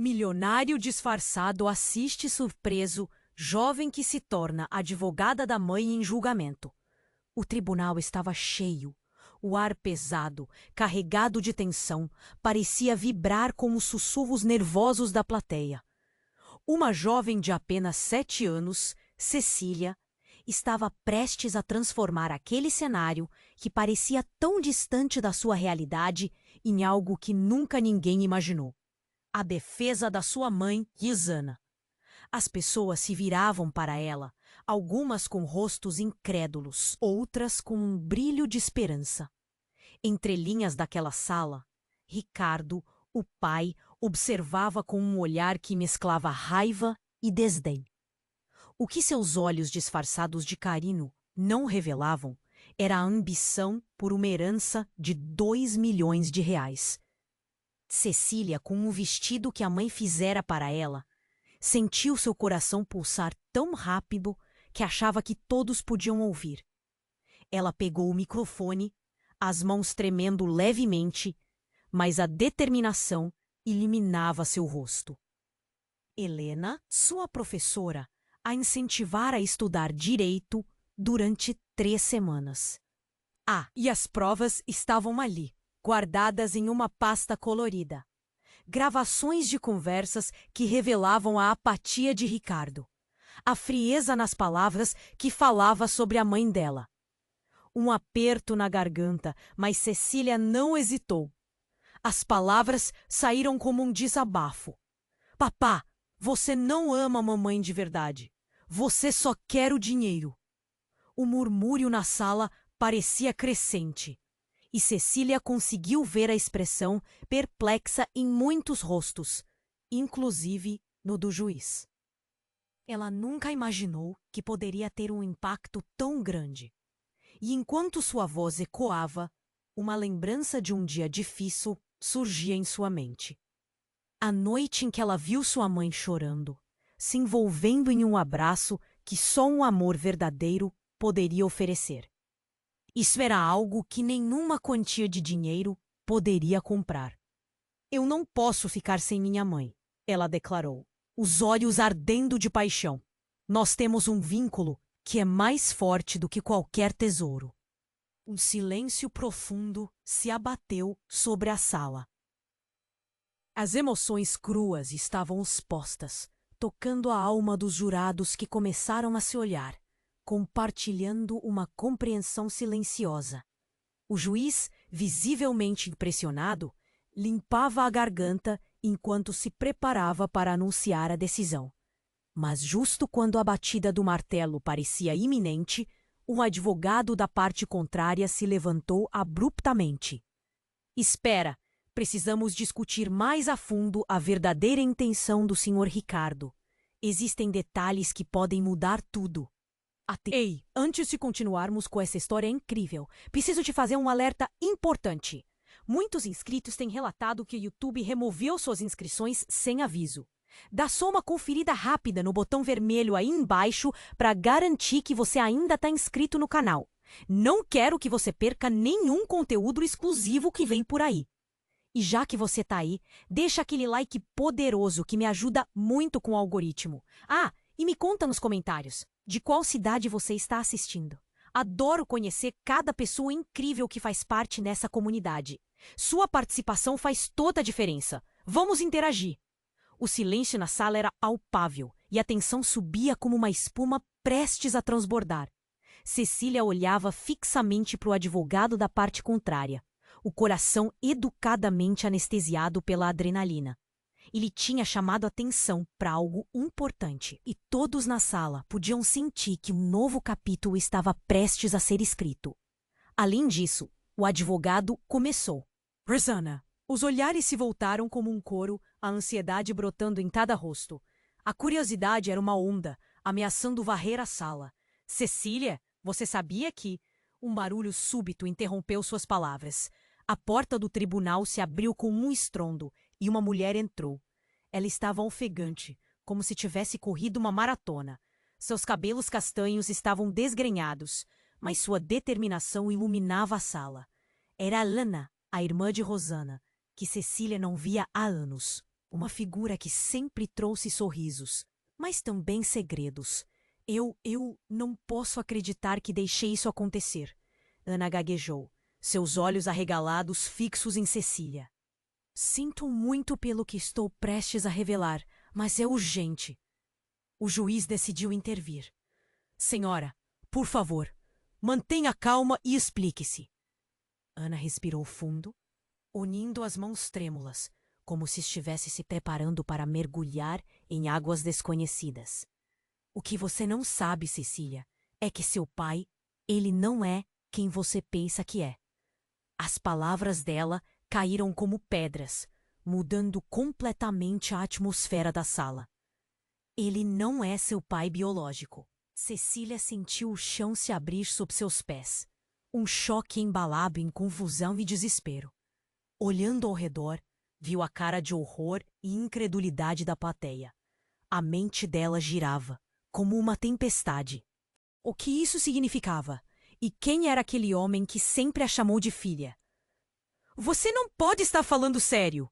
Milionário disfarçado assiste surpreso jovem que se torna advogada da mãe em julgamento. O tribunal estava cheio. O ar pesado, carregado de tensão, parecia vibrar com os sussurros nervosos da plateia. Uma jovem de apenas 7 anos, Cecília, estava prestes a transformar aquele cenário, que parecia tão distante da sua realidade, em algo que nunca ninguém imaginou. A defesa da sua mãe, Gisana. As pessoas se viravam para ela, algumas com rostos incrédulos, outras com um brilho de esperança. Entre linhas daquela sala, Ricardo, o pai, observava com um olhar que mesclava raiva e desdém. O que seus olhos disfarçados de carinho não revelavam era a ambição por uma herança de 2 milhões de reais. Cecília, com um vestido que a mãe fizera para ela, sentiu seu coração pulsar tão rápido que achava que todos podiam ouvir. Ela pegou o microfone, as mãos tremendo levemente, mas a determinação iluminava seu rosto. Helena, sua professora, a incentivara a estudar direito durante 3 semanas. E as provas estavam ali, guardadas em uma pasta colorida. Gravações de conversas que revelavam a apatia de Ricardo, a frieza nas palavras que falava sobre a mãe dela. Um aperto na garganta, mas Cecília não hesitou. As palavras saíram como um desabafo. Papá, você não ama a mamãe de verdade. Você só quer o dinheiro. O murmúrio na sala parecia crescente. E Cecília conseguiu ver a expressão perplexa em muitos rostos, inclusive no do juiz. Ela nunca imaginou que poderia ter um impacto tão grande. E enquanto sua voz ecoava, uma lembrança de um dia difícil surgia em sua mente. A noite em que ela viu sua mãe chorando, se envolvendo em um abraço que só um amor verdadeiro poderia oferecer. Isso era algo que nenhuma quantia de dinheiro poderia comprar. Eu não posso ficar sem minha mãe, ela declarou, os olhos ardendo de paixão. Nós temos um vínculo que é mais forte do que qualquer tesouro. Um silêncio profundo se abateu sobre a sala. As emoções cruas estavam expostas, tocando a alma dos jurados que começaram a se olhar, compartilhando uma compreensão silenciosa. O juiz, visivelmente impressionado, limpava a garganta enquanto se preparava para anunciar a decisão. Mas justo quando a batida do martelo parecia iminente, um advogado da parte contrária se levantou abruptamente. Espera, precisamos discutir mais a fundo a verdadeira intenção do Sr. Ricardo. Existem detalhes que podem mudar tudo. Ei, antes de continuarmos com essa história incrível, preciso te fazer um alerta importante. Muitos inscritos têm relatado que o YouTube removeu suas inscrições sem aviso. Dá só uma conferida rápida no botão vermelho aí embaixo para garantir que você ainda está inscrito no canal. Não quero que você perca nenhum conteúdo exclusivo que vem por aí. E já que você está aí, deixa aquele like poderoso que me ajuda muito com o algoritmo. E me conta nos comentários de qual cidade você está assistindo. Adoro conhecer cada pessoa incrível que faz parte nessa comunidade. Sua participação faz toda a diferença. Vamos interagir. O silêncio na sala era palpável e a tensão subia como uma espuma prestes a transbordar. Cecília olhava fixamente para o advogado da parte contrária, o coração educadamente anestesiado pela adrenalina. Ele tinha chamado atenção para algo importante e todos na sala podiam sentir que um novo capítulo estava prestes a ser escrito. Além disso, o advogado começou. Rosanna. Os olhares se voltaram como um coro, a ansiedade brotando em cada rosto. A curiosidade era uma onda, ameaçando varrer a sala. Cecília, você sabia que... Um barulho súbito interrompeu suas palavras. A porta do tribunal se abriu com um estrondo e uma mulher entrou. Ela estava ofegante, como se tivesse corrido uma maratona. Seus cabelos castanhos estavam desgrenhados, mas sua determinação iluminava a sala. Era Lana, a irmã de Rosanna, que Cecília não via há anos. Uma figura que sempre trouxe sorrisos, mas também segredos. Eu não posso acreditar que deixei isso acontecer. Ana gaguejou, seus olhos arregalados fixos em Cecília. Sinto muito pelo que estou prestes a revelar, mas é urgente. O juiz decidiu intervir. Senhora, por favor, mantenha calma e explique-se. Ana respirou fundo, unindo as mãos trêmulas, como se estivesse se preparando para mergulhar em águas desconhecidas. O que você não sabe, Cecília, é que seu pai, ele não é quem você pensa que é. As palavras dela caíram como pedras, mudando completamente a atmosfera da sala. Ele não é seu pai biológico. Cecília sentiu o chão se abrir sob seus pés. Um choque embalado em confusão e desespero. Olhando ao redor, viu a cara de horror e incredulidade da plateia. A mente dela girava, como uma tempestade. O que isso significava? E quem era aquele homem que sempre a chamou de filha? Você não pode estar falando sério!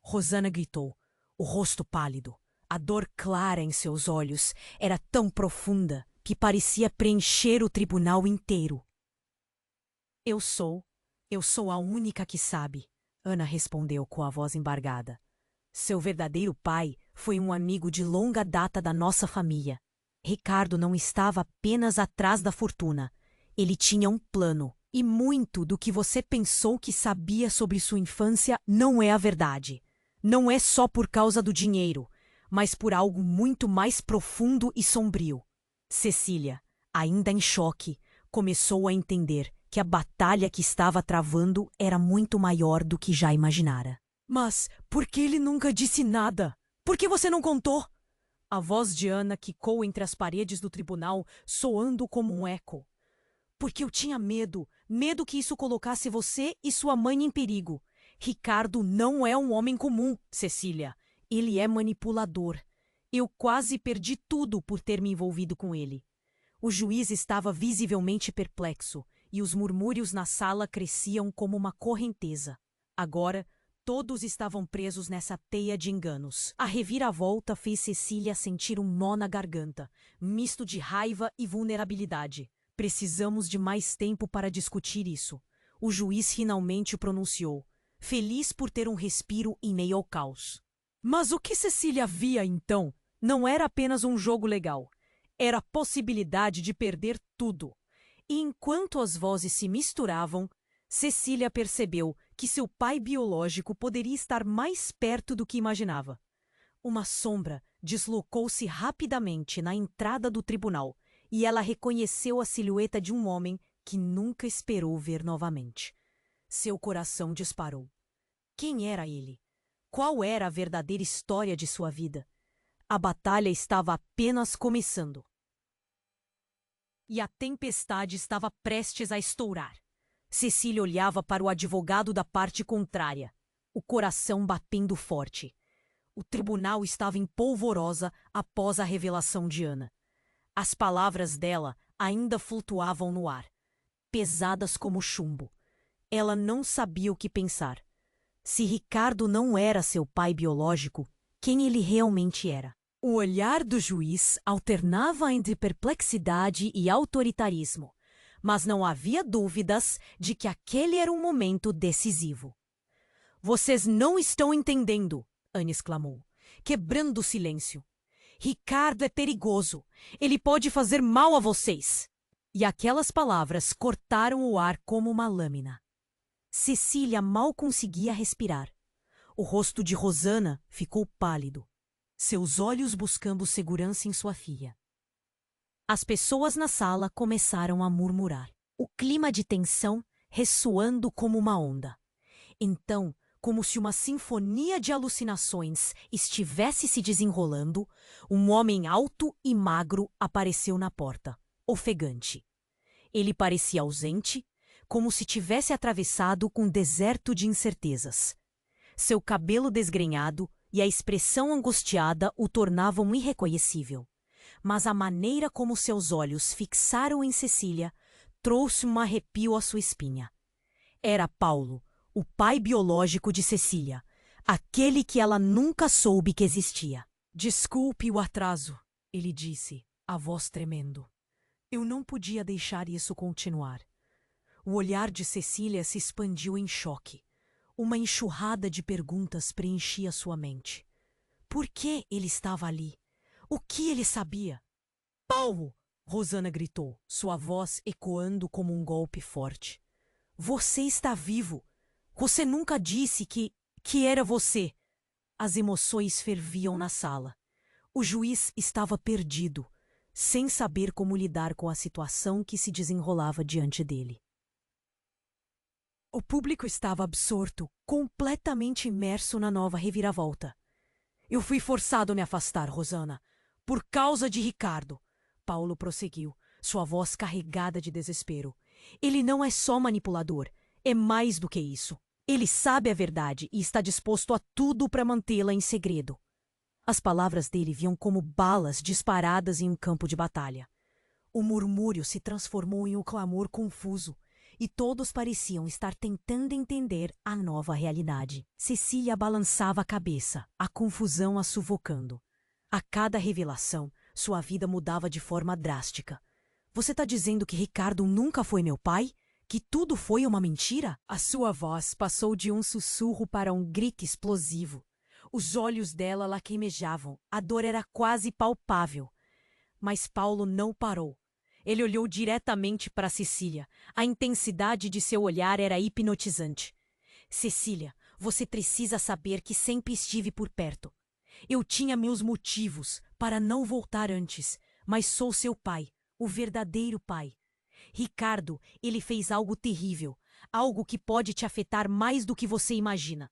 Rosana gritou, o rosto pálido. A dor clara em seus olhos era tão profunda que parecia preencher o tribunal inteiro. Eu sou a única que sabe, Ana respondeu com a voz embargada. Seu verdadeiro pai foi um amigo de longa data da nossa família. Ricardo não estava apenas atrás da fortuna. Ele tinha um plano, e muito do que você pensou que sabia sobre sua infância não é a verdade. Não é só por causa do dinheiro, mas por algo muito mais profundo e sombrio. Cecília, ainda em choque, começou a entender que a batalha que estava travando era muito maior do que já imaginara. Mas por que ele nunca disse nada? Por que você não contou? A voz de Ana quicou entre as paredes do tribunal, soando como um eco. Porque eu tinha medo que isso colocasse você e sua mãe em perigo. Ricardo não é um homem comum, Cecília. Ele é manipulador. Eu quase perdi tudo por ter me envolvido com ele. O juiz estava visivelmente perplexo, e os murmúrios na sala cresciam como uma correnteza. Agora, todos estavam presos nessa teia de enganos. A reviravolta fez Cecília sentir um nó na garganta, misto de raiva e vulnerabilidade. Precisamos de mais tempo para discutir isso. O juiz finalmente pronunciou, feliz por ter um respiro em meio ao caos. Mas o que Cecília via, então, não era apenas um jogo legal. Era a possibilidade de perder tudo. E enquanto as vozes se misturavam, Cecília percebeu que seu pai biológico poderia estar mais perto do que imaginava. Uma sombra deslocou-se rapidamente na entrada do tribunal e ela reconheceu a silhueta de um homem que nunca esperou ver novamente. Seu coração disparou. Quem era ele? Qual era a verdadeira história de sua vida? A batalha estava apenas começando. E a tempestade estava prestes a estourar. Cecília olhava para o advogado da parte contrária, o coração batendo forte. O tribunal estava em polvorosa após a revelação de Ana. As palavras dela ainda flutuavam no ar, pesadas como chumbo. Ela não sabia o que pensar. Se Ricardo não era seu pai biológico, quem ele realmente era? O olhar do juiz alternava entre perplexidade e autoritarismo, mas não havia dúvidas de que aquele era um momento decisivo. Vocês não estão entendendo, Ana exclamou, quebrando o silêncio. Ricardo é perigoso. Ele pode fazer mal a vocês. E aquelas palavras cortaram o ar como uma lâmina. Cecília mal conseguia respirar. O rosto de Rosana ficou pálido, seus olhos buscando segurança em sua filha. As pessoas na sala começaram a murmurar, o clima de tensão ressoando como uma onda. Então, como se uma sinfonia de alucinações estivesse se desenrolando, um homem alto e magro apareceu na porta, ofegante. Ele parecia ausente, como se tivesse atravessado um deserto de incertezas. Seu cabelo desgrenhado e a expressão angustiada o tornavam irreconhecível. Mas a maneira como seus olhos fixaram em Cecília trouxe um arrepio à sua espinha. Era Paulo, o pai biológico de Cecília, aquele que ela nunca soube que existia. Desculpe o atraso, ele disse, a voz tremendo. Eu não podia deixar isso continuar. O olhar de Cecília se expandiu em choque. Uma enxurrada de perguntas preenchia sua mente. Por que ele estava ali? O que ele sabia? Paulo! Rosana gritou, sua voz ecoando como um golpe forte. Você está vivo! Você nunca disse que era você! As emoções ferviam na sala. O juiz estava perdido, sem saber como lidar com a situação que se desenrolava diante dele. O público estava absorto, completamente imerso na nova reviravolta. Eu fui forçado a me afastar, Rosana, por causa de Ricardo. Paulo prosseguiu, sua voz carregada de desespero. Ele não é só manipulador, é mais do que isso. Ele sabe a verdade e está disposto a tudo para mantê-la em segredo. As palavras dele vinham como balas disparadas em um campo de batalha. O murmúrio se transformou em um clamor confuso, e todos pareciam estar tentando entender a nova realidade. Cecília balançava a cabeça, a confusão a sufocando. A cada revelação, sua vida mudava de forma drástica. Você está dizendo que Ricardo nunca foi meu pai? Que tudo foi uma mentira? A sua voz passou de um sussurro para um grito explosivo. Os olhos dela lacrimejavam, a dor era quase palpável. Mas Paulo não parou. Ele olhou diretamente para Cecília. A intensidade de seu olhar era hipnotizante. Cecília, você precisa saber que sempre estive por perto. Eu tinha meus motivos para não voltar antes, mas sou seu pai, o verdadeiro pai. Ricardo, ele fez algo terrível, algo que pode te afetar mais do que você imagina.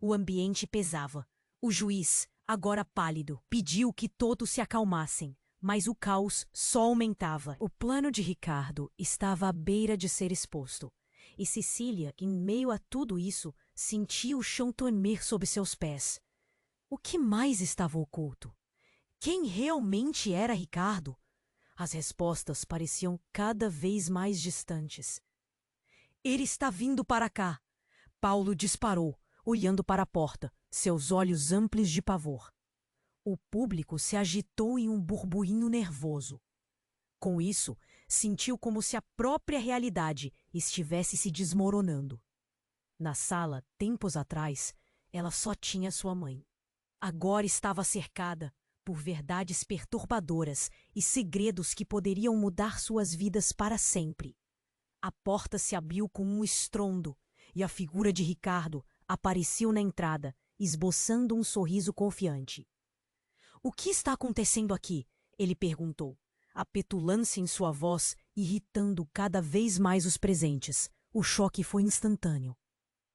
O ambiente pesava. O juiz, agora pálido, pediu que todos se acalmassem. Mas o caos só aumentava. O plano de Ricardo estava à beira de ser exposto. E Cecília, em meio a tudo isso, sentia o chão tremer sob seus pés. O que mais estava oculto? Quem realmente era Ricardo? As respostas pareciam cada vez mais distantes. Ele está vindo para cá. Paulo disparou, olhando para a porta, seus olhos amplos de pavor. O público se agitou em um burburinho nervoso. Com isso, sentiu como se a própria realidade estivesse se desmoronando. Na sala, tempos atrás, ela só tinha sua mãe. Agora estava cercada por verdades perturbadoras e segredos que poderiam mudar suas vidas para sempre. A porta se abriu com um estrondo e a figura de Ricardo apareceu na entrada, esboçando um sorriso confiante. O que está acontecendo aqui? Ele perguntou, a petulância em sua voz irritando cada vez mais os presentes. O choque foi instantâneo.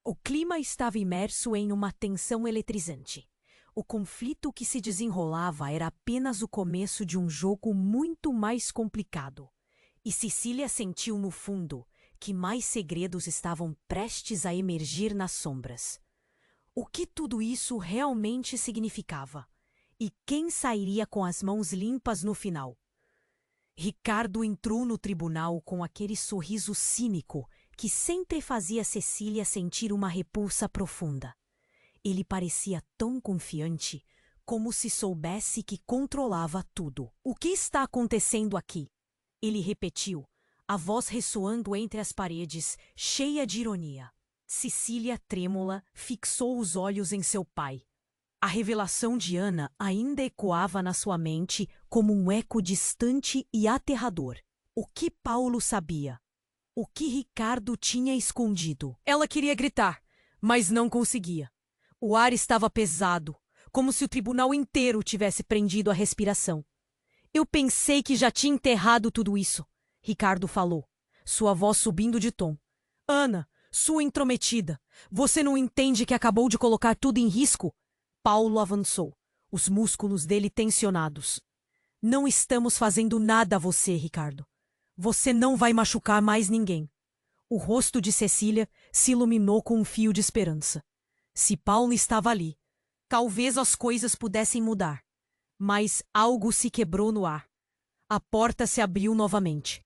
O clima estava imerso em uma tensão eletrizante. O conflito que se desenrolava era apenas o começo de um jogo muito mais complicado. E Cecília sentiu no fundo que mais segredos estavam prestes a emergir nas sombras. O que tudo isso realmente significava? E quem sairia com as mãos limpas no final? Ricardo entrou no tribunal com aquele sorriso cínico que sempre fazia Cecília sentir uma repulsa profunda. Ele parecia tão confiante, como se soubesse que controlava tudo. O que está acontecendo aqui? Ele repetiu, a voz ressoando entre as paredes, cheia de ironia. Cecília, trêmula, fixou os olhos em seu pai. A revelação de Ana ainda ecoava na sua mente como um eco distante e aterrador. O que Paulo sabia? O que Ricardo tinha escondido? Ela queria gritar, mas não conseguia. O ar estava pesado, como se o tribunal inteiro tivesse prendido a respiração. Eu pensei que já tinha enterrado tudo isso, Ricardo falou, sua voz subindo de tom. Ana, sua intrometida, você não entende que acabou de colocar tudo em risco? Paulo avançou, os músculos dele tensionados. Não estamos fazendo nada a você, Ricardo. Você não vai machucar mais ninguém. O rosto de Cecília se iluminou com um fio de esperança. Se Paulo estava ali, talvez as coisas pudessem mudar. Mas algo se quebrou no ar. A porta se abriu novamente.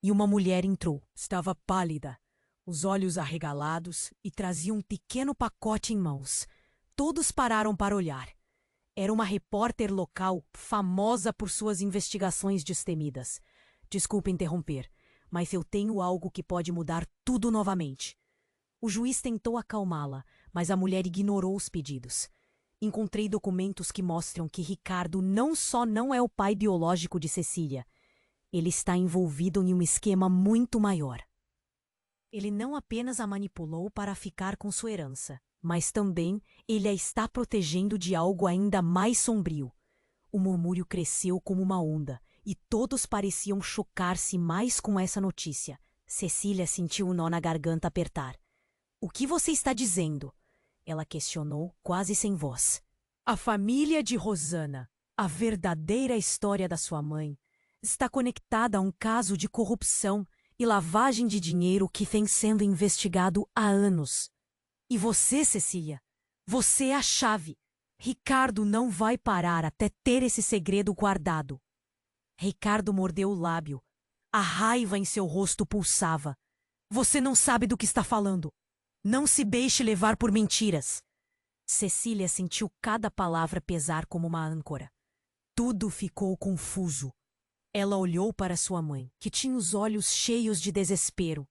E uma mulher entrou. Estava pálida, os olhos arregalados e trazia um pequeno pacote em mãos. Todos pararam para olhar. Era uma repórter local famosa por suas investigações destemidas. Desculpe interromper, mas eu tenho algo que pode mudar tudo novamente. O juiz tentou acalmá-la, mas a mulher ignorou os pedidos. Encontrei documentos que mostram que Ricardo não só não é o pai biológico de Cecília, ele está envolvido em um esquema muito maior. Ele não apenas a manipulou para ficar com sua herança, mas também ele a está protegendo de algo ainda mais sombrio. O murmúrio cresceu como uma onda, e todos pareciam chocar-se mais com essa notícia. Cecília sentiu o nó na garganta apertar. "O que você está dizendo?" Ela questionou, quase sem voz. "A família de Rosana, a verdadeira história da sua mãe, está conectada a um caso de corrupção e lavagem de dinheiro que vem sendo investigado há anos. E você, Cecília, você é a chave. Ricardo não vai parar até ter esse segredo guardado." Ricardo mordeu o lábio. A raiva em seu rosto pulsava. "Você não sabe do que está falando. Não se deixe levar por mentiras." Cecília sentiu cada palavra pesar como uma âncora. Tudo ficou confuso. Ela olhou para sua mãe, que tinha os olhos cheios de desespero.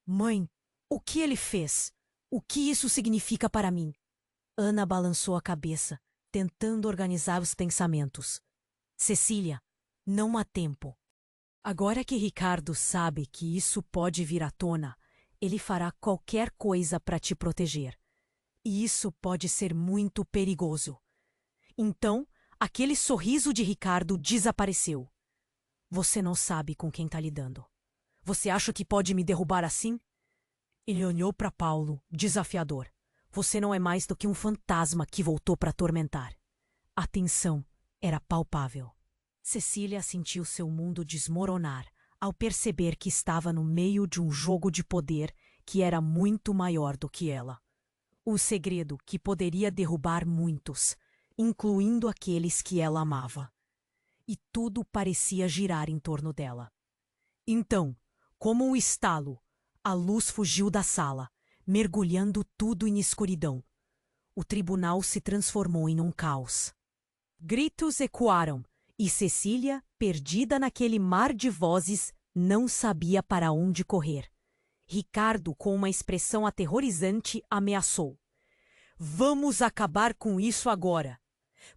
"Mãe, o que ele fez? O que isso significa para mim?" Ana balançou a cabeça, tentando organizar os pensamentos. "Cecília, não há tempo. Agora que Ricardo sabe que isso pode vir à tona, ele fará qualquer coisa para te proteger. E isso pode ser muito perigoso." Então, aquele sorriso de Ricardo desapareceu. "Você não sabe com quem está lidando. Você acha que pode me derrubar assim?" Ele olhou para Paulo, desafiador. "Você não é mais do que um fantasma que voltou para atormentar." A tensão era palpável. Cecília sentiu seu mundo desmoronar ao perceber que estava no meio de um jogo de poder que era muito maior do que ela. O segredo que poderia derrubar muitos, incluindo aqueles que ela amava. E tudo parecia girar em torno dela. Então, como um estalo, a luz fugiu da sala, mergulhando tudo em escuridão. O tribunal se transformou em um caos. Gritos ecoaram, e Cecília, perdida naquele mar de vozes, não sabia para onde correr. Ricardo, com uma expressão aterrorizante, ameaçou. "Vamos acabar com isso agora."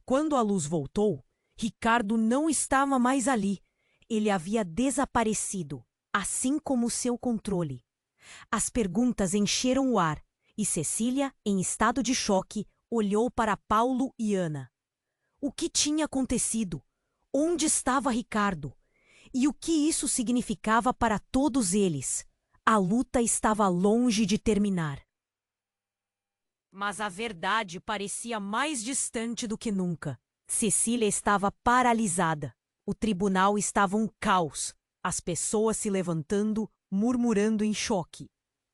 Quando a luz voltou, Ricardo não estava mais ali. Ele havia desaparecido, assim como seu controle. As perguntas encheram o ar, e Cecília, em estado de choque, olhou para Paulo e Ana. O que tinha acontecido? Onde estava Ricardo? E o que isso significava para todos eles? A luta estava longe de terminar. Mas a verdade parecia mais distante do que nunca. Cecília estava paralisada. O tribunal estava um caos. As pessoas se levantando, murmurando em choque.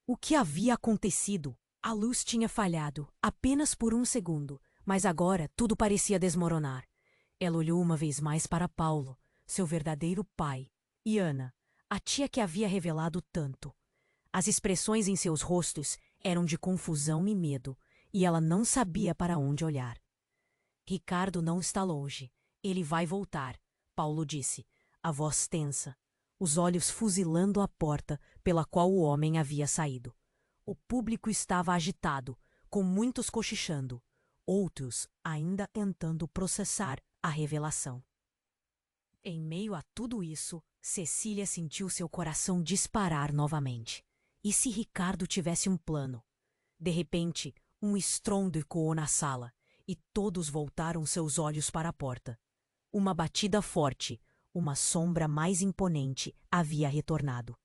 O que havia acontecido? A luz tinha falhado, apenas por um segundo, mas agora tudo parecia desmoronar. Ela olhou uma vez mais para Paulo, seu verdadeiro pai, e Ana, a tia que havia revelado tanto. As expressões em seus rostos eram de confusão e medo, e ela não sabia para onde olhar. "Ricardo não está longe. Ele vai voltar", Paulo disse, a voz tensa, os olhos fuzilando a porta pela qual o homem havia saído. O público estava agitado, com muitos cochichando, outros ainda tentando processar a revelação. Em meio a tudo isso, Cecília sentiu seu coração disparar novamente. E se Ricardo tivesse um plano? De repente, um estrondo ecoou na sala, e todos voltaram seus olhos para a porta. Uma batida forte, uma sombra mais imponente, havia retornado.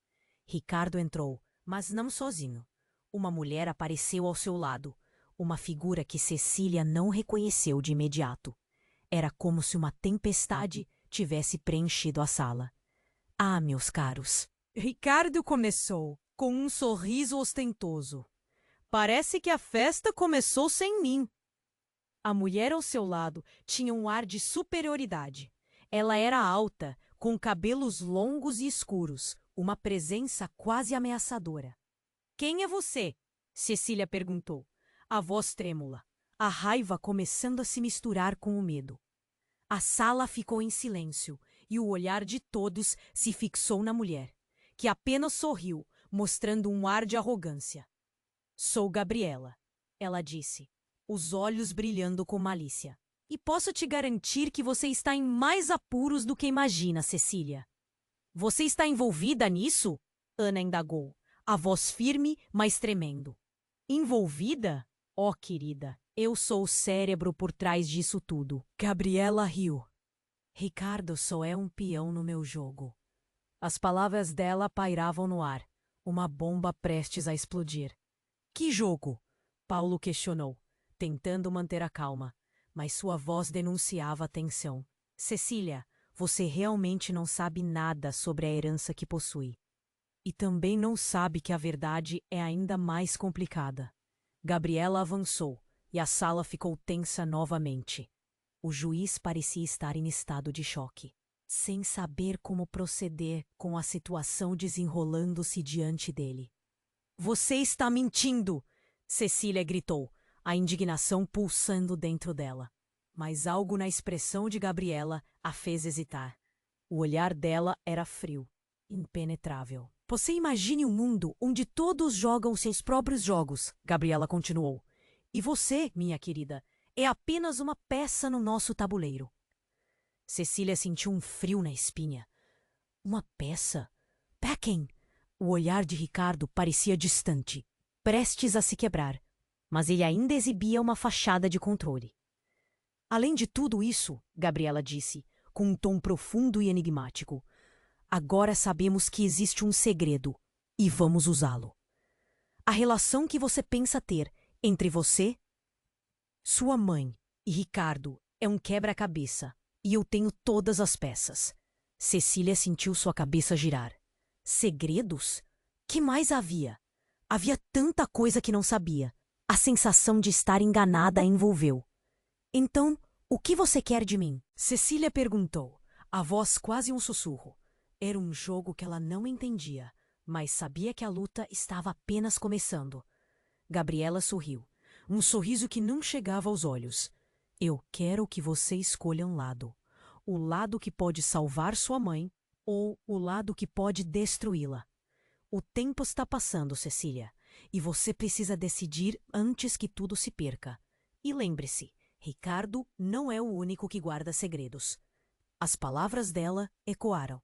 Ricardo entrou, mas não sozinho. Uma mulher apareceu ao seu lado, uma figura que Cecília não reconheceu de imediato. Era como se uma tempestade tivesse preenchido a sala. "Ah, meus caros." Ricardo começou, com um sorriso ostentoso. "Parece que a festa começou sem mim." A mulher ao seu lado tinha um ar de superioridade. Ela era alta, com cabelos longos e escuros, uma presença quase ameaçadora. "Quem é você?" Cecília perguntou, a voz trêmula. a raiva começando a se misturar com o medo. A sala ficou em silêncio e o olhar de todos se fixou na mulher, que apenas sorriu, mostrando um ar de arrogância. Sou Gabriela, ela disse, os olhos brilhando com malícia. E posso te garantir que você está em mais apuros do que imagina, Cecília. Você está envolvida nisso? Ana indagou, a voz firme, mas tremendo. Envolvida? Oh, querida, eu sou o cérebro por trás disso tudo. Gabriela riu. Ricardo só é um peão no meu jogo. As palavras dela pairavam no ar, uma bomba prestes a explodir. Que jogo? Paulo questionou, tentando manter a calma, mas sua voz denunciava a tensão. Cecília, você realmente não sabe nada sobre a herança que possui. E também não sabe que a verdade é ainda mais complicada. Gabriela avançou e a sala ficou tensa novamente. O juiz parecia estar em estado de choque, sem saber como proceder com a situação desenrolando-se diante dele. Você está mentindo! Cecília gritou, a indignação pulsando dentro dela. Mas algo na expressão de Gabriela a fez hesitar. O olhar dela era frio, impenetrável. Você imagine um mundo onde todos jogam seus próprios jogos, Gabriela continuou. E você, minha querida, é apenas uma peça no nosso tabuleiro. Cecília sentiu um frio na espinha. Uma peça? Para quem? O olhar de Ricardo parecia distante, prestes a se quebrar, mas ele ainda exibia uma fachada de controle. Além de tudo isso, Gabriela disse, com um tom profundo e enigmático, agora sabemos que existe um segredo e vamos usá-lo. A relação que você pensa ter entre você, sua mãe e Ricardo é um quebra-cabeça e eu tenho todas as peças. Cecília sentiu sua cabeça girar. Segredos? Que mais havia? Havia tanta coisa que não sabia. A sensação de estar enganada a envolveu. Então, o que você quer de mim? Cecília perguntou, a voz quase um sussurro. Era um jogo que ela não entendia, mas sabia que a luta estava apenas começando. Gabriela sorriu, um sorriso que não chegava aos olhos. Eu quero que você escolha um lado. O lado que pode salvar sua mãe ou o lado que pode destruí-la. O tempo está passando, Cecília, e você precisa decidir antes que tudo se perca. E lembre-se, Ricardo não é o único que guarda segredos. As palavras dela ecoaram.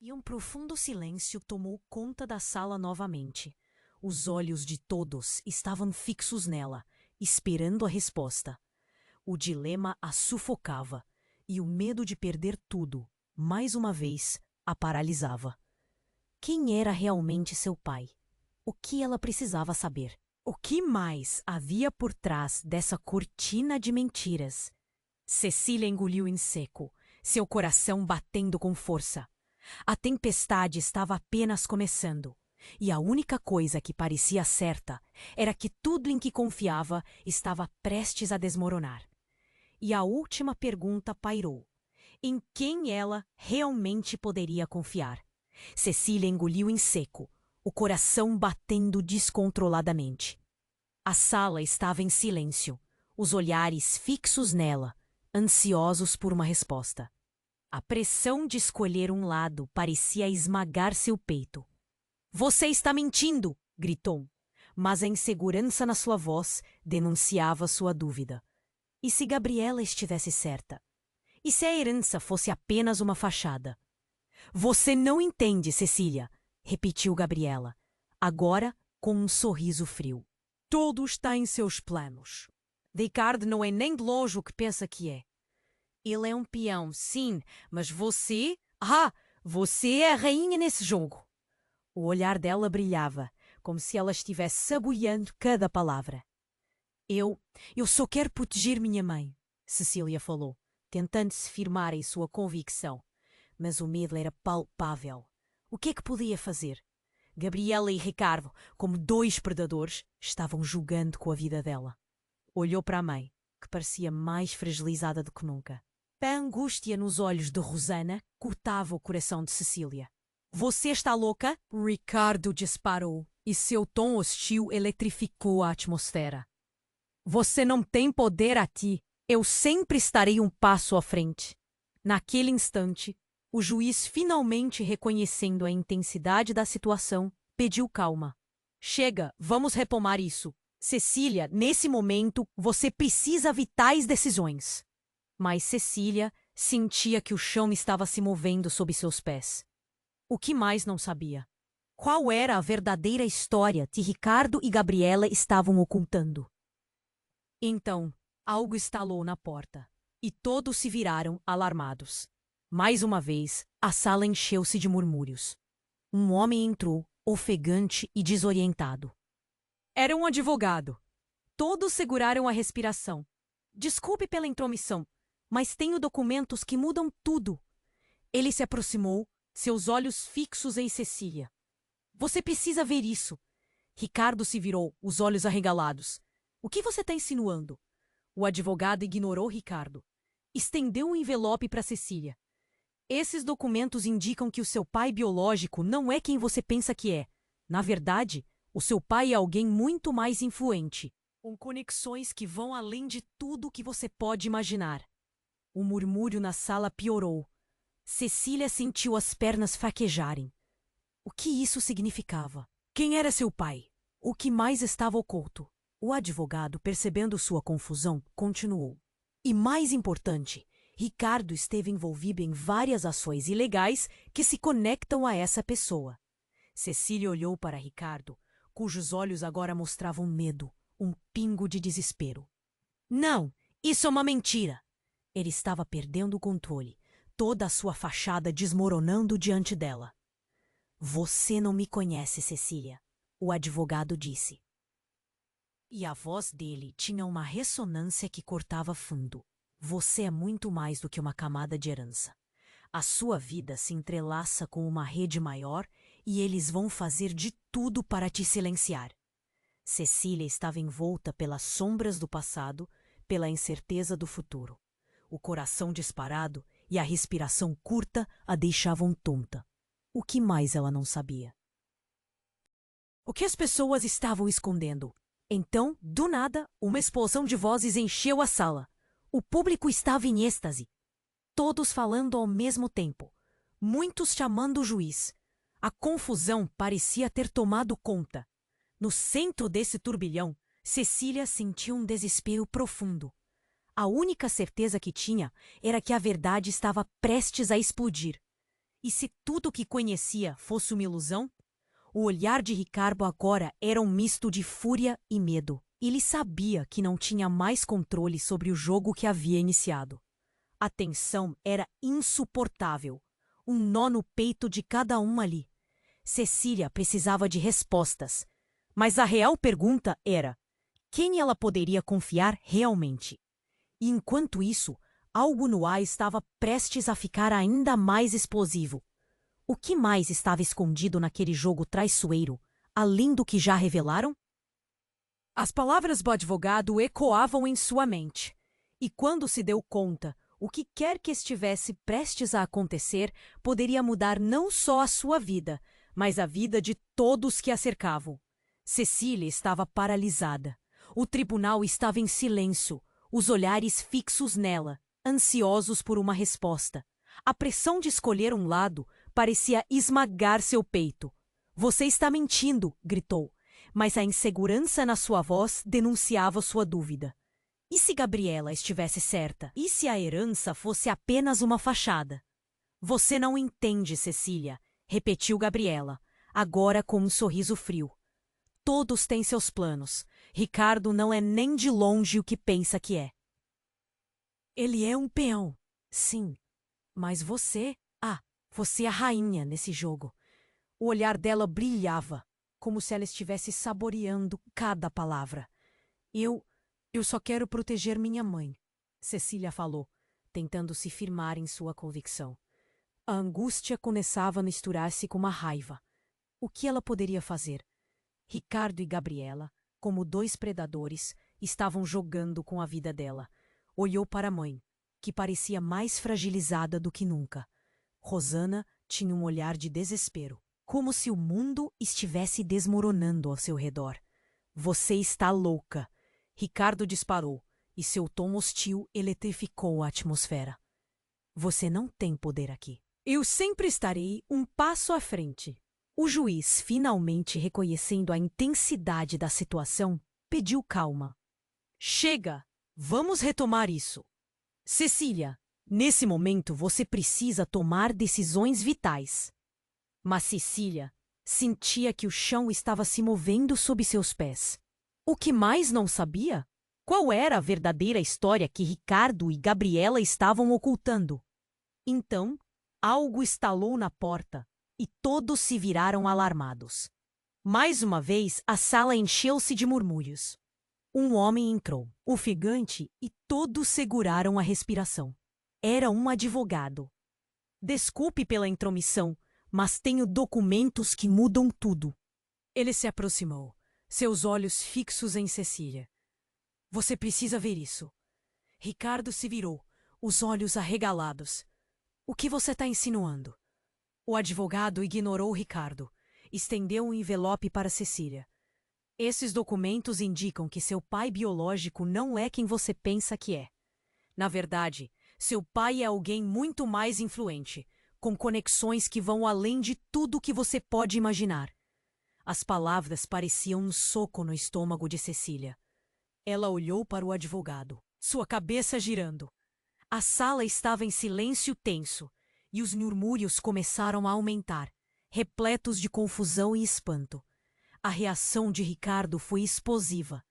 E um profundo silêncio tomou conta da sala novamente. Os olhos de todos estavam fixos nela, esperando a resposta. O dilema a sufocava, e o medo de perder tudo, mais uma vez, a paralisava. Quem era realmente seu pai? O que ela precisava saber? O que mais havia por trás dessa cortina de mentiras? Cecília engoliu em seco, seu coração batendo com força. A tempestade estava apenas começando, e a única coisa que parecia certa era que tudo em que confiava estava prestes a desmoronar. E a última pergunta pairou. Em quem ela realmente poderia confiar? Cecília engoliu em seco, o coração batendo descontroladamente. A sala estava em silêncio, os olhares fixos nela, ansiosos por uma resposta. A pressão de escolher um lado parecia esmagar seu peito. Você está mentindo! Gritou, mas a insegurança na sua voz denunciava sua dúvida. E se Gabriela estivesse certa? E se a herança fosse apenas uma fachada? Você não entende, Cecília, repetiu Gabriela, agora com um sorriso frio. Tudo está em seus planos. Ricardo não é nem de longe o que pensa que é. Ele é um peão, sim, mas você... você é a rainha nesse jogo. O olhar dela brilhava, como se ela estivesse saboreando cada palavra. Eu só quero proteger minha mãe, Cecília falou, tentando se firmar em sua convicção. Mas o medo era palpável. O que é que podia fazer? Gabriela e Ricardo, como dois predadores, estavam jogando com a vida dela. Olhou para a mãe, que parecia mais fragilizada do que nunca. A angústia nos olhos de Rosana cortava o coração de Cecília. Você está louca? Ricardo disparou, e seu tom hostil eletrificou a atmosfera. Você não tem poder aqui. Eu sempre estarei um passo à frente. Naquele instante, o juiz, finalmente reconhecendo a intensidade da situação, pediu calma. Chega, vamos retomar isso. Cecília, nesse momento, você precisa vitais decisões. Mas Cecília sentia que o chão estava se movendo sob seus pés. O que mais não sabia? Qual era a verdadeira história que Ricardo e Gabriela estavam ocultando? Então, algo estalou na porta, e todos se viraram alarmados. Mais uma vez, a sala encheu-se de murmúrios. Um homem entrou, ofegante e desorientado. Era um advogado. Todos seguraram a respiração. Desculpe pela intromissão, mas tenho documentos que mudam tudo. Ele se aproximou, seus olhos fixos em Cecília. Você precisa ver isso. Ricardo se virou, os olhos arregalados. O que você está insinuando? O advogado ignorou Ricardo. Estendeu um envelope para Cecília. Esses documentos indicam que o seu pai biológico não é quem você pensa que é. Na verdade, o seu pai é alguém muito mais influente, com conexões que vão além de tudo que você pode imaginar. O murmúrio na sala piorou. Cecília sentiu as pernas fraquejarem. O que isso significava? Quem era seu pai? O que mais estava oculto? O advogado, percebendo sua confusão, continuou. E mais importante, Ricardo esteve envolvido em várias ações ilegais que se conectam a essa pessoa. Cecília olhou para Ricardo, cujos olhos agora mostravam medo, um pingo de desespero. Não, isso é uma mentira! Ele estava perdendo o controle, toda a sua fachada desmoronando diante dela. Você não me conhece, Cecília, o advogado disse. E a voz dele tinha uma ressonância que cortava fundo. Você é muito mais do que uma camada de herança. A sua vida se entrelaça com uma rede maior e eles vão fazer de tudo para te silenciar. Cecília estava envolta pelas sombras do passado, pela incerteza do futuro. O coração disparado e a respiração curta a deixavam tonta. O que mais ela não sabia? O que as pessoas estavam escondendo? Então, do nada, uma explosão de vozes encheu a sala. O público estava em êxtase. Todos falando ao mesmo tempo. Muitos chamando o juiz. A confusão parecia ter tomado conta. No centro desse turbilhão, Cecília sentiu um desespero profundo. A única certeza que tinha era que a verdade estava prestes a explodir. E se tudo o que conhecia fosse uma ilusão? O olhar de Ricardo agora era um misto de fúria e medo. Ele sabia que não tinha mais controle sobre o jogo que havia iniciado. A tensão era insuportável. Um nó no peito de cada um ali. Cecília precisava de respostas. Mas a real pergunta era: quem ela poderia confiar realmente? E enquanto isso, algo no ar estava prestes a ficar ainda mais explosivo. O que mais estava escondido naquele jogo traiçoeiro, além do que já revelaram? As palavras do advogado ecoavam em sua mente. E quando se deu conta, o que quer que estivesse prestes a acontecer poderia mudar não só a sua vida, mas a vida de todos que a cercavam. Cecília estava paralisada. O tribunal estava em silêncio, os olhares fixos nela, ansiosos por uma resposta. A pressão de escolher um lado parecia esmagar seu peito. Você está mentindo, gritou, mas a insegurança na sua voz denunciava sua dúvida. E se Gabriela estivesse certa? E se a herança fosse apenas uma fachada? Você não entende, Cecília, repetiu Gabriela, agora com um sorriso frio. Todos têm seus planos. Ricardo não é nem de longe o que pensa que é. Ele é um peão, sim, mas você é a rainha nesse jogo. O olhar dela brilhava, como se ela estivesse saboreando cada palavra. Eu só quero proteger minha mãe, Cecília falou, tentando se firmar em sua convicção. A angústia começava a misturar-se com uma raiva. O que ela poderia fazer? Ricardo e Gabriela, como dois predadores, estavam jogando com a vida dela. Olhou para a mãe, que parecia mais fragilizada do que nunca. Rosana tinha um olhar de desespero, como se o mundo estivesse desmoronando ao seu redor. Você está louca. Ricardo disparou, e seu tom hostil eletrificou a atmosfera. Você não tem poder aqui. Eu sempre estarei um passo à frente. O juiz, finalmente reconhecendo a intensidade da situação, pediu calma. Chega! Vamos retomar isso. Cecília, nesse momento você precisa tomar decisões vitais. Mas Cecília sentia que o chão estava se movendo sob seus pés. O que mais não sabia? Qual era a verdadeira história que Ricardo e Gabriela estavam ocultando? Então, algo estalou na porta e todos se viraram alarmados. Mais uma vez, a sala encheu-se de murmúrios. Um homem entrou, ofegante, e todos seguraram a respiração. Era um advogado. Desculpe pela intromissão, mas tenho documentos que mudam tudo. Ele se aproximou, seus olhos fixos em Cecília. Você precisa ver isso. Ricardo se virou, os olhos arregalados. O que você está insinuando? O advogado ignorou Ricardo. Estendeu um envelope para Cecília. Esses documentos indicam que seu pai biológico não é quem você pensa que é. Na verdade, seu pai é alguém muito mais influente, com conexões que vão além de tudo que você pode imaginar. As palavras pareciam um soco no estômago de Cecília. Ela olhou para o advogado, sua cabeça girando. A sala estava em silêncio tenso, e os murmúrios começaram a aumentar, repletos de confusão e espanto. A reação de Ricardo foi explosiva.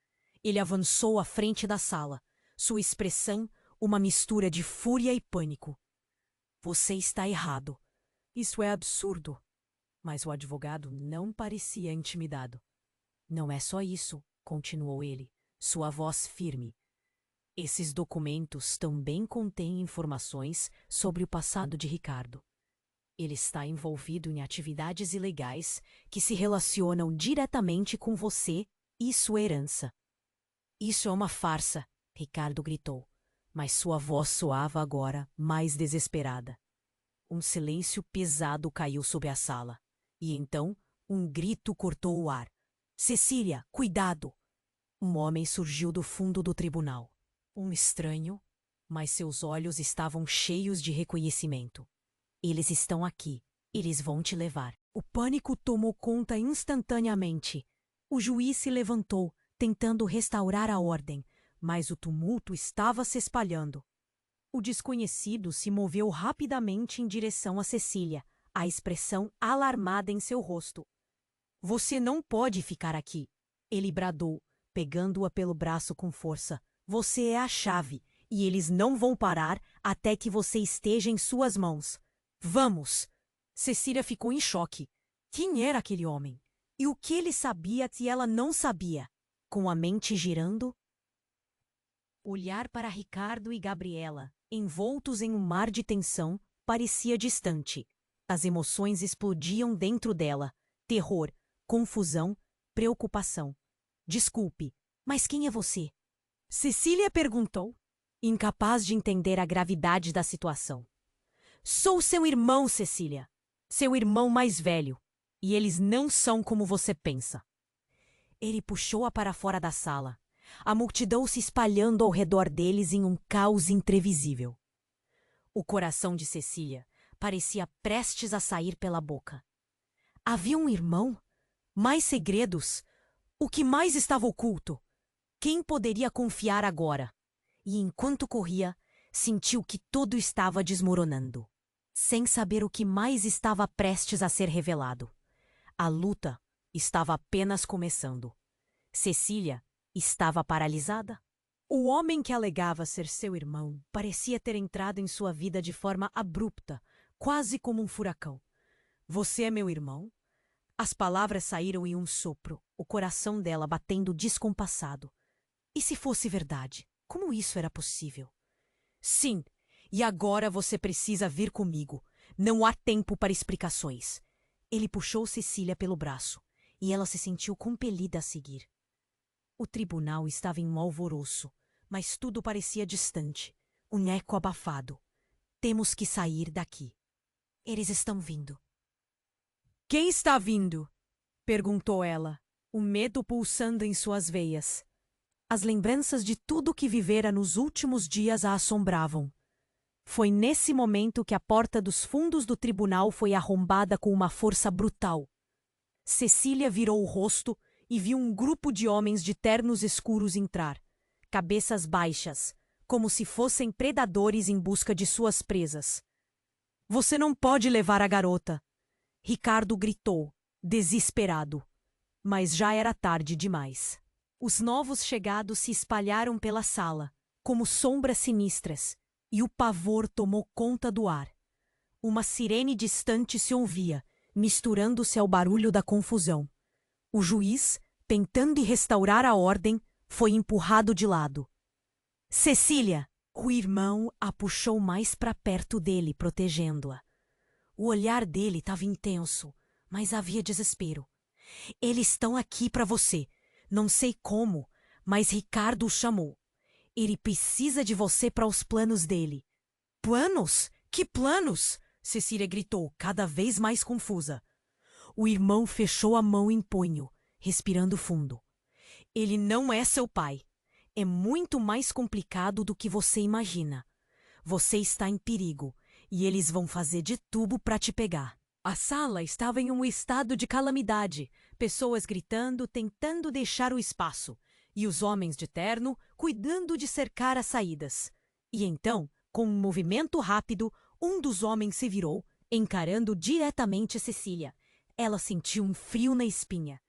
Ele avançou à frente da sala, sua expressão uma mistura de fúria e pânico. Você está errado. Isso é absurdo. Mas o advogado não parecia intimidado. Não é só isso, continuou ele, sua voz firme. Esses documentos também contêm informações sobre o passado de Ricardo. Ele está envolvido em atividades ilegais que se relacionam diretamente com você e sua herança. Isso é uma farsa, Ricardo gritou, mas sua voz soava agora mais desesperada. Um silêncio pesado caiu sobre a sala, e então um grito cortou o ar. Cecília, cuidado! Um homem surgiu do fundo do tribunal. Um estranho, mas seus olhos estavam cheios de reconhecimento. Eles estão aqui. Eles vão te levar. O pânico tomou conta instantaneamente. O juiz se levantou, tentando restaurar a ordem, mas o tumulto estava se espalhando. O desconhecido se moveu rapidamente em direção a Cecília, a expressão alarmada em seu rosto. Você não pode ficar aqui, ele bradou, pegando-a pelo braço com força. Você é a chave, e eles não vão parar até que você esteja em suas mãos. Vamos! Cecília ficou em choque. Quem era aquele homem? E o que ele sabia que ela não sabia? Com a mente girando, olhar para Ricardo e Gabriela, envoltos em um mar de tensão, parecia distante. As emoções explodiam dentro dela. Terror, confusão, preocupação. Desculpe, mas quem é você? Cecília perguntou, incapaz de entender a gravidade da situação. Sou seu irmão, Cecília. Seu irmão mais velho. E eles não são como você pensa. Ele puxou-a para fora da sala. A multidão se espalhando ao redor deles em um caos imprevisível. O coração de Cecília parecia prestes a sair pela boca. Havia um irmão? Mais segredos? O que mais estava oculto? Quem poderia confiar agora? E enquanto corria, sentiu que tudo estava desmoronando, sem saber o que mais estava prestes a ser revelado. A luta estava apenas começando. Cecília estava paralisada. O homem que alegava ser seu irmão parecia ter entrado em sua vida de forma abrupta, quase como um furacão. Você é meu irmão? As palavras saíram em um sopro, o coração dela batendo descompassado. E se fosse verdade, como isso era possível? Sim, e agora você precisa vir comigo. Não há tempo para explicações. Ele puxou Cecília pelo braço, e ela se sentiu compelida a seguir. O tribunal estava em um alvoroço, mas tudo parecia distante, um eco abafado. Temos que sair daqui. Eles estão vindo. Quem está vindo? Perguntou ela, o medo pulsando em suas veias. As lembranças de tudo que vivera nos últimos dias a assombravam. Foi nesse momento que a porta dos fundos do tribunal foi arrombada com uma força brutal. Cecília virou o rosto e viu um grupo de homens de ternos escuros entrar, cabeças baixas, como se fossem predadores em busca de suas presas. "Você não pode levar a garota!" Ricardo gritou, desesperado. Mas já era tarde demais. Os novos chegados se espalharam pela sala, como sombras sinistras, e o pavor tomou conta do ar. Uma sirene distante se ouvia, misturando-se ao barulho da confusão. O juiz, tentando restaurar a ordem, foi empurrado de lado. "Cecília!" O irmão a puxou mais para perto dele, protegendo-a. O olhar dele estava intenso, mas havia desespero. "Eles estão aqui para você. Não sei como, mas Ricardo o chamou. Ele precisa de você para os planos dele." "Planos? Que planos?" Cecília gritou, cada vez mais confusa. O irmão fechou a mão em punho, respirando fundo. "Ele não é seu pai. É muito mais complicado do que você imagina. Você está em perigo, e eles vão fazer de tudo para te pegar." A sala estava em um estado de calamidade, pessoas gritando, tentando deixar o espaço, e os homens de terno cuidando de cercar as saídas. E então, com um movimento rápido, um dos homens se virou, encarando diretamente Cecília. Ela sentiu um frio na espinha.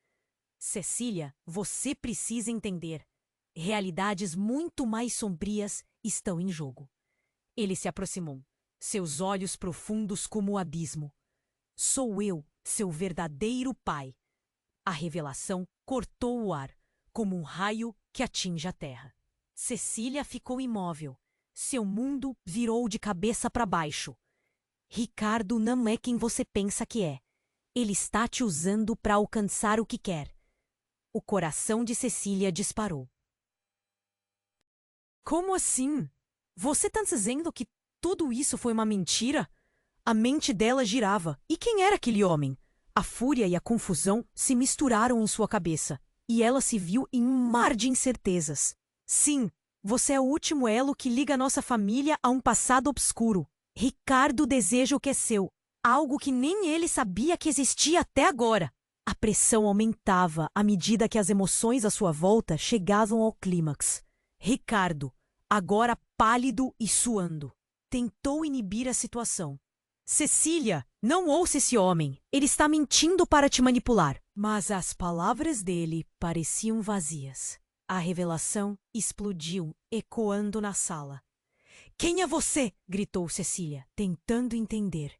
"Cecília, você precisa entender. Realidades muito mais sombrias estão em jogo." Ele se aproximou, seus olhos profundos como o abismo. "Sou eu, seu verdadeiro pai." A revelação cortou o ar, como um raio que atinge a terra. Cecília ficou imóvel. Seu mundo virou de cabeça para baixo. "Ricardo não é quem você pensa que é. Ele está te usando para alcançar o que quer." O coração de Cecília disparou. "Como assim? Você está dizendo que tudo isso foi uma mentira?" A mente dela girava. E quem era aquele homem? A fúria e a confusão se misturaram em sua cabeça, e ela se viu em um mar de incertezas. "Sim, você é o último elo que liga nossa família a um passado obscuro. Ricardo deseja o que é seu, algo que nem ele sabia que existia até agora." A pressão aumentava à medida que as emoções à sua volta chegavam ao clímax. Ricardo, agora pálido e suando, tentou inibir a situação. "Cecília, não ouça esse homem. Ele está mentindo para te manipular." Mas as palavras dele pareciam vazias. A revelação explodiu, ecoando na sala. "Quem é você?" gritou Cecília, tentando entender.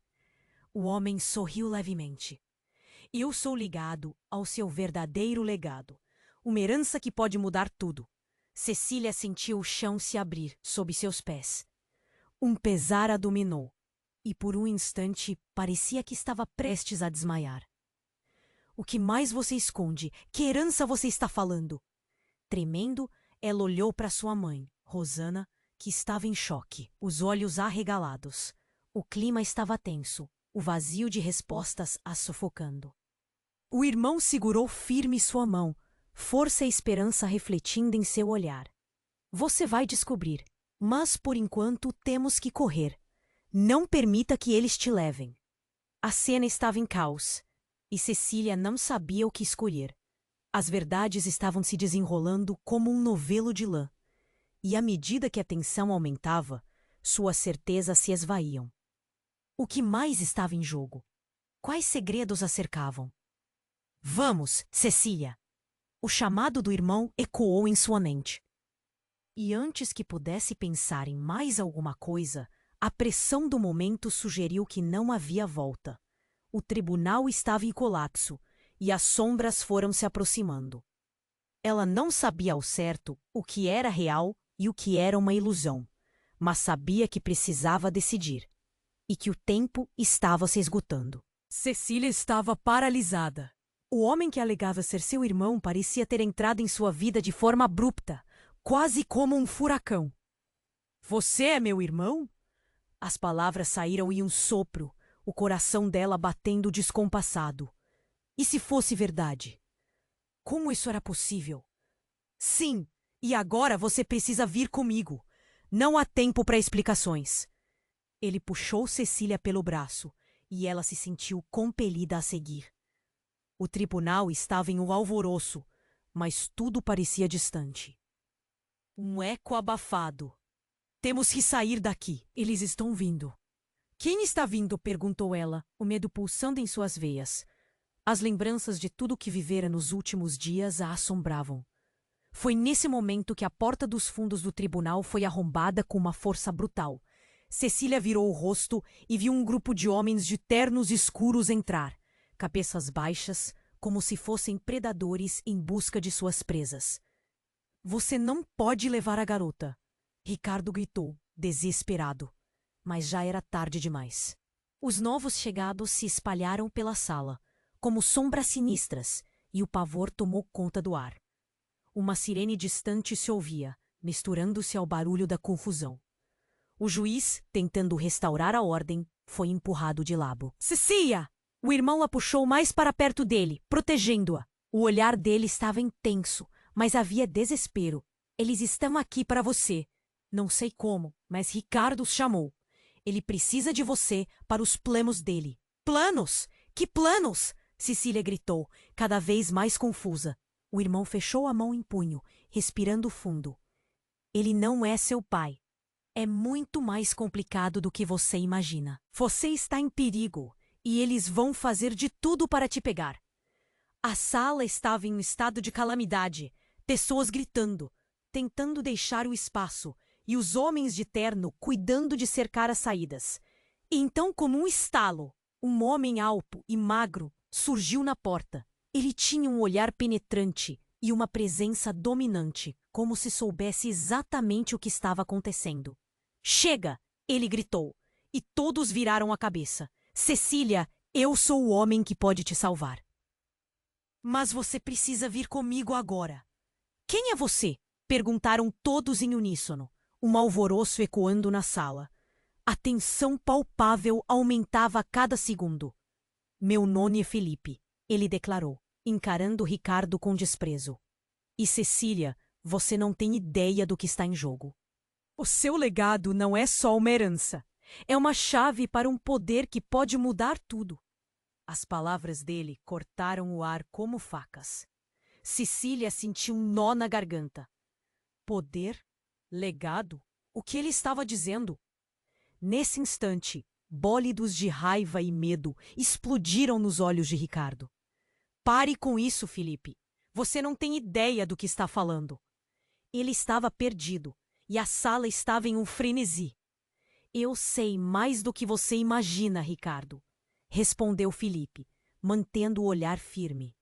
O homem sorriu levemente. "Eu sou ligado ao seu verdadeiro legado. Uma herança que pode mudar tudo." Cecília sentiu o chão se abrir sob seus pés. Um pesar a dominou, e por um instante parecia que estava prestes a desmaiar. "O que mais você esconde? Que herança você está falando?" Tremendo, ela olhou para sua mãe, Rosana, que estava em choque, os olhos arregalados. O clima estava tenso, o vazio de respostas a sufocando. O irmão segurou firme sua mão, força e esperança refletindo em seu olhar. "Você vai descobrir, mas por enquanto temos que correr. Não permita que eles te levem." A cena estava em caos, e Cecília não sabia o que escolher. As verdades estavam se desenrolando como um novelo de lã, e à medida que a tensão aumentava, suas certezas se esvaíam. O que mais estava em jogo? Quais segredos a cercavam? "Vamos, Cecília!" O chamado do irmão ecoou em sua mente. E antes que pudesse pensar em mais alguma coisa, a pressão do momento sugeriu que não havia volta. O tribunal estava em colapso, e as sombras foram se aproximando. Ela não sabia ao certo o que era real e o que era uma ilusão, mas sabia que precisava decidir, e que o tempo estava se esgotando. Cecília estava paralisada. O homem que alegava ser seu irmão parecia ter entrado em sua vida de forma abrupta, quase como um furacão. "Você é meu irmão?" As palavras saíram em um sopro, o coração dela batendo descompassado. E se fosse verdade? Como isso era possível? "Sim, E agora você precisa vir comigo. Não há tempo para explicações. Ele puxou Cecília pelo braço e ela se sentiu compelida a seguir. O tribunal estava em um alvoroço, mas tudo parecia distante. Um eco abafado. Temos que sair daqui. Eles estão vindo. Quem está vindo? Perguntou ela, o medo pulsando em suas veias. As lembranças de tudo o que vivera nos últimos dias a assombravam. Foi nesse momento que a porta dos fundos do tribunal foi arrombada com uma força brutal. Cecília virou o rosto e viu um grupo de homens de ternos escuros entrar, cabeças baixas, como se fossem predadores em busca de suas presas. Você não pode levar a garota, Ricardo gritou, desesperado. Mas já era tarde demais. Os novos chegados se espalharam pela sala, como sombras sinistras, e o pavor tomou conta do ar. Uma sirene distante se ouvia, misturando-se ao barulho da confusão. O juiz, tentando restaurar a ordem, foi empurrado de lado. Cecília! O irmão a puxou mais para perto dele, protegendo-a. O olhar dele estava intenso, mas havia desespero. Eles estão aqui para você. Não sei como, mas Ricardo os chamou. Ele precisa de você para os planos dele. Planos? Que planos? Cecília gritou, cada vez mais confusa. O irmão fechou a mão em punho, respirando fundo. Ele não é seu pai. É muito mais complicado do que você imagina. Você está em perigo e eles vão fazer de tudo para te pegar. A sala estava em um estado de calamidade. Pessoas gritando, tentando deixar o espaço, e os homens de terno cuidando de cercar as saídas. E então, como um estalo, um homem alto e magro surgiu na porta. Ele tinha um olhar penetrante e uma presença dominante, como se soubesse exatamente o que estava acontecendo. Chega! Ele gritou, e todos viraram a cabeça. Cecília, eu sou o homem que pode te salvar. Mas você precisa vir comigo agora. Quem é você? Perguntaram todos em uníssono, um alvoroço ecoando na sala. A tensão palpável aumentava a cada segundo. Meu nome é Felipe, ele declarou, encarando Ricardo com desprezo. E Cecília, você não tem ideia do que está em jogo. O seu legado não é só uma herança. É uma chave para um poder que pode mudar tudo. As palavras dele cortaram o ar como facas. Cecília sentiu um nó na garganta. Poder? Legado? O que ele estava dizendo? Nesse instante, bólidos de raiva e medo explodiram nos olhos de Ricardo. Pare com isso, Felipe. Você não tem ideia do que está falando. Ele estava perdido e a sala estava em um frenesi. Eu sei mais do que você imagina, Ricardo, respondeu Felipe, mantendo o olhar firme.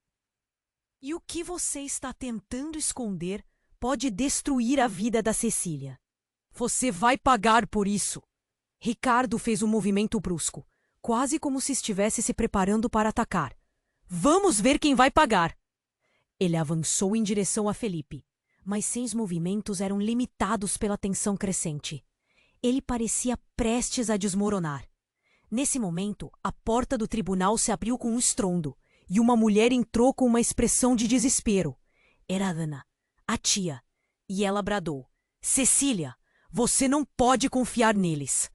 E o que você está tentando esconder pode destruir a vida da Cecília. Você vai pagar por isso. Ricardo fez um movimento brusco, quase como se estivesse se preparando para atacar. Vamos ver quem vai pagar. Ele avançou em direção a Felipe, mas seus movimentos eram limitados pela tensão crescente. Ele parecia prestes a desmoronar. Nesse momento, a porta do tribunal se abriu com um estrondo, e uma mulher entrou com uma expressão de desespero. Era Ana, a tia, e ela bradou: Cecília, você não pode confiar neles.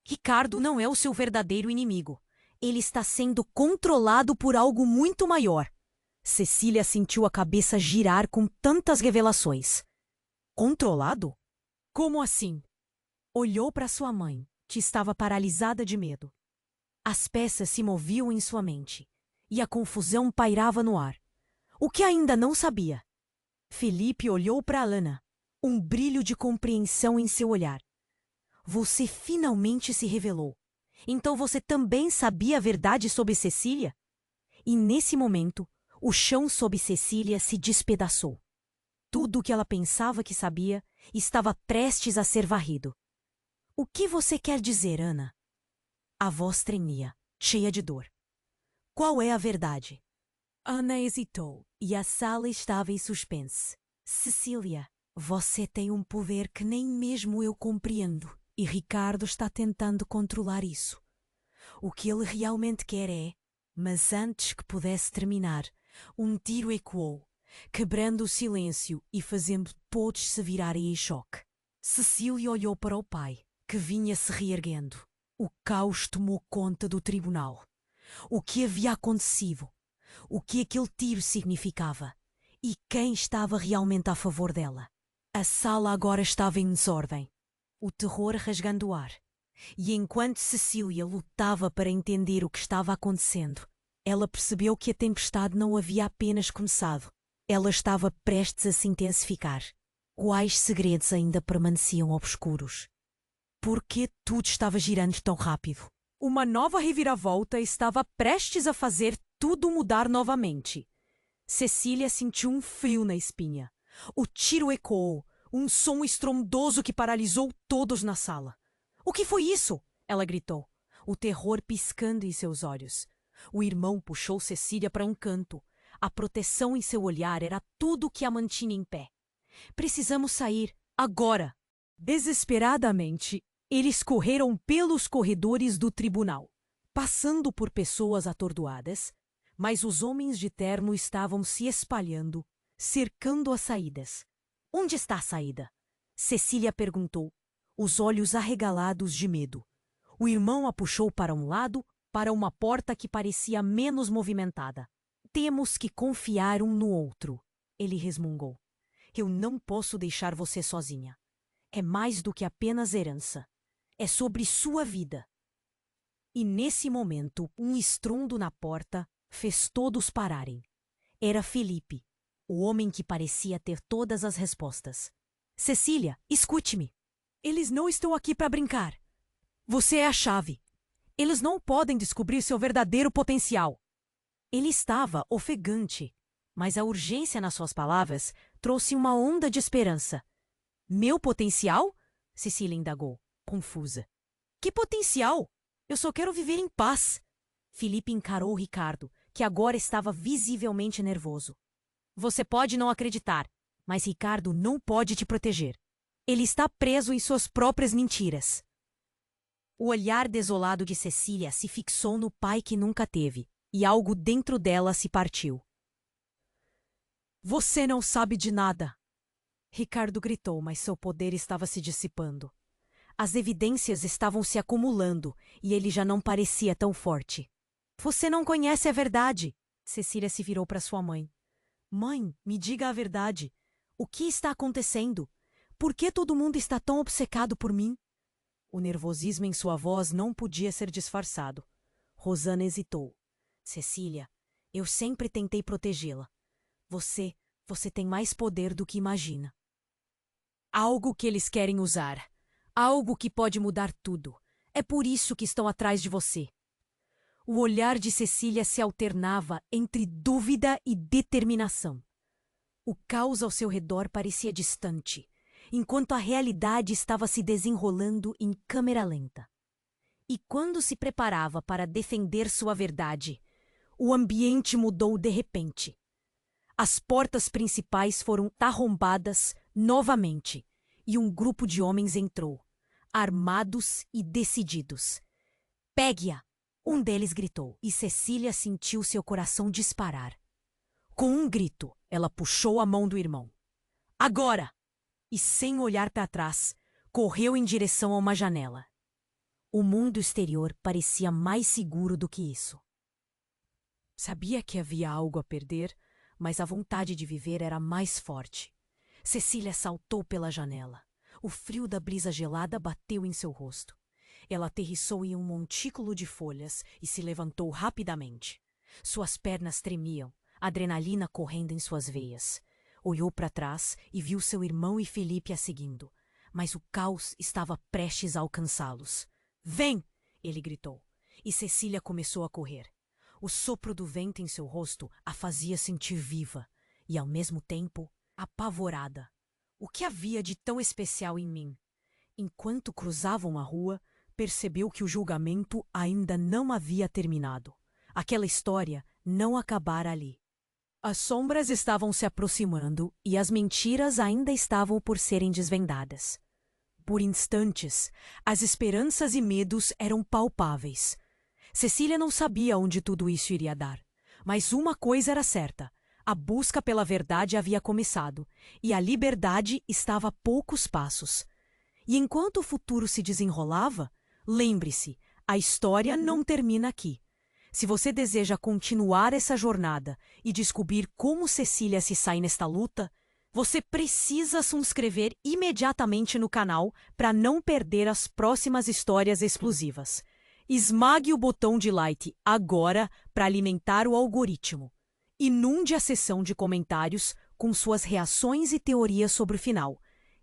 Ricardo não é o seu verdadeiro inimigo. Ele está sendo controlado por algo muito maior. Cecília sentiu a cabeça girar com tantas revelações. Controlado? Como assim? Olhou para sua mãe, que estava paralisada de medo. As peças se moviam em sua mente, e a confusão pairava no ar. O que ainda não sabia? Felipe olhou para Ana, um brilho de compreensão em seu olhar. Você finalmente se revelou. Então você também sabia a verdade sobre Cecília? E nesse momento, o chão sob Cecília se despedaçou. Tudo o que ela pensava que sabia estava prestes a ser varrido. O que você quer dizer, Ana? A voz tremia, cheia de dor. Qual é a verdade? Ana hesitou e a sala estava em suspense. Cecília, você tem um poder que nem mesmo eu compreendo. E Ricardo está tentando controlar isso. O que ele realmente quer é... Mas antes que pudesse terminar, um tiro ecoou, quebrando o silêncio e fazendo todos se virarem em choque. Cecília olhou para o pai, que vinha se reerguendo. O caos tomou conta do tribunal. O que havia acontecido? O que aquele tiro significava? E quem estava realmente a favor dela? A sala agora estava em desordem, o terror rasgando o ar. E enquanto Cecília lutava para entender o que estava acontecendo, ela percebeu que a tempestade não havia apenas começado. Ela estava prestes a se intensificar. Quais segredos ainda permaneciam obscuros? Por que tudo estava girando tão rápido? Uma nova reviravolta estava prestes a fazer tudo mudar novamente. Cecília sentiu um frio na espinha. O tiro ecoou, um som estrondoso que paralisou todos na sala. "O que foi isso?" ela gritou, o terror piscando em seus olhos. O irmão puxou Cecília para um canto. A proteção em seu olhar era tudo o que a mantinha em pé. "Precisamos sair, agora!" Desesperadamente, eles correram pelos corredores do tribunal, passando por pessoas atordoadas, mas os homens de terno estavam se espalhando, cercando as saídas. "Onde está a saída?" Cecília perguntou, os olhos arregalados de medo. O irmão a puxou para um lado, para uma porta que parecia menos movimentada. "Temos que confiar um no outro", ele resmungou. "Eu não posso deixar você sozinha. É mais do que apenas herança. É sobre sua vida." E nesse momento, um estrondo na porta fez todos pararem. Era Felipe, o homem que parecia ter todas as respostas. "Cecília, escute-me. Eles não estão aqui para brincar. Você é a chave. Eles não podem descobrir seu verdadeiro potencial." Ele estava ofegante, mas a urgência nas suas palavras trouxe uma onda de esperança. "Meu potencial?" Cecília indagou, confusa. "Que potencial? Eu só quero viver em paz." Felipe encarou Ricardo, que agora estava visivelmente nervoso. "Você pode não acreditar, mas Ricardo não pode te proteger. Ele está preso em suas próprias mentiras." O olhar desolado de Cecília se fixou no pai que nunca teve, e algo dentro dela se partiu. "Você não sabe de nada!" Ricardo gritou, mas seu poder estava se dissipando. As evidências estavam se acumulando e ele já não parecia tão forte. "Você não conhece a verdade!" Cecília se virou para sua mãe. "Mãe, me diga a verdade. O que está acontecendo? Por que todo mundo está tão obcecado por mim?" O nervosismo em sua voz não podia ser disfarçado. Rosana hesitou. "Cecília, eu sempre tentei protegê-la. Você tem mais poder do que imagina." "Algo que eles querem usar. Algo que pode mudar tudo. É por isso que estão atrás de você." O olhar de Cecília se alternava entre dúvida e determinação. O caos ao seu redor parecia distante, enquanto a realidade estava se desenrolando em câmera lenta. E quando se preparava para defender sua verdade, o ambiente mudou de repente. As portas principais foram arrombadas novamente e um grupo de homens entrou, armados e decididos. "Pegue-a!" Um deles gritou, e Cecília sentiu seu coração disparar. Com um grito, ela puxou a mão do irmão. "Agora!" E sem olhar para trás, correu em direção a uma janela. O mundo exterior parecia mais seguro do que isso. Sabia que havia algo a perder, mas a vontade de viver era mais forte. Cecília saltou pela janela. O frio da brisa gelada bateu em seu rosto. Ela aterrissou em um montículo de folhas e se levantou rapidamente. Suas pernas tremiam, adrenalina correndo em suas veias. Olhou para trás e viu seu irmão e Felipe a seguindo, mas o caos estava prestes a alcançá-los. "Vem!" ele gritou, e Cecília começou a correr. O sopro do vento em seu rosto a fazia sentir viva e, ao mesmo tempo, apavorada. O que havia de tão especial em mim? Enquanto cruzavam a rua, percebeu que o julgamento ainda não havia terminado. Aquela história não acabara ali. As sombras estavam se aproximando e as mentiras ainda estavam por serem desvendadas. Por instantes, as esperanças e medos eram palpáveis. Cecília não sabia onde tudo isso iria dar, mas uma coisa era certa: A busca pela verdade havia começado, e a liberdade estava a poucos passos. E enquanto o futuro se desenrolava, lembre-se, a história não termina aqui. Se você deseja continuar essa jornada e descobrir como Cecília se sai nesta luta, você precisa se inscrever imediatamente no canal para não perder as próximas histórias explosivas. Esmague o botão de like agora para alimentar o algoritmo. Inunde a seção de comentários com suas reações e teorias sobre o final.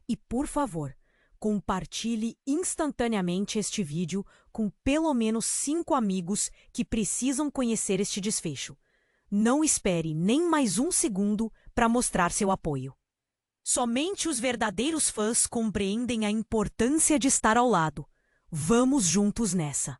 E, por favor, compartilhe instantaneamente este vídeo com pelo menos 5 amigos que precisam conhecer este desfecho. Não espere nem mais um segundo para mostrar seu apoio. Somente os verdadeiros fãs compreendem a importância de estar ao lado. Vamos juntos nessa!